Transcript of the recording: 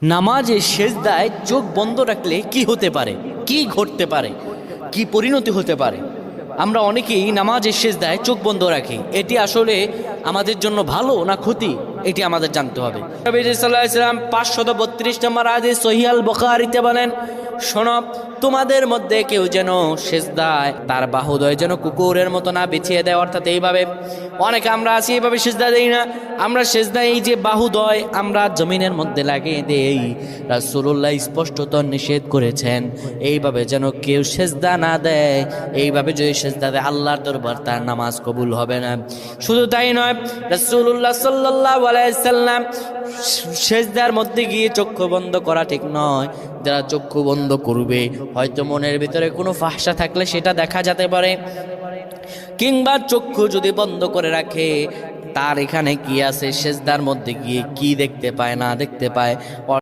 নামাজে সেজদায় চোখ বন্ধ রাখলে কি হতে পারে, কি ঘটতে পারে, কি পরিণতি হতে পারে? আমরা অনেকেই নামাজের সেজদায় চোখ বন্ধ রাখি। এটি আসলে আমাদের জন্য ভালো না ক্ষতি, এটি আমাদের জানতে হবে। নবী সাল্লাল্লাহু আলাইহি ওয়াসাল্লাম 532 নম্বর হাদিস সহিহ আল বুখারীতে বলেন, শোনো, তোমাদের মধ্যে কেউ যেন সেজদায় তার বাহুদয় যেন কুকুরের মতো না বিছিয়ে দেয়। অর্থাৎ এইভাবে অনেকে আমরা আছি, এইভাবে সেজদা দেই না। আমরা সেজদা এই যে বাহুদয় আমরা জমিনের মধ্যে লাগিয়ে দেই, রাসূলুল্লাহ স্পষ্টত নিষেধ করেছেন এইভাবে যেন কেউ সেজদা না দেয়। এইভাবে যদি সেজদা দেয় আল্লাহর দরবার তার নামাজ কবুল হবে না। শুধু তাই নয়, রাসূলুল্লাহ সাল্লাল্লাহু আলাইহি সাল্লাম সেজদার মধ্যে গিয়ে চক্ষু বন্ধ করা ঠিক নয়। যারা চক্ষু বন্ধ করবে, হয়তো মনের ভিতরে কোনো ফাহশা থাকলে সেটা দেখা যেতে পারে, কিংবা চক্ষু যদি বন্ধ করে রাখে তার এখানে কি আছে, সেজদার মধ্যে গিয়ে কি দেখতে পায় না দেখতে পায়।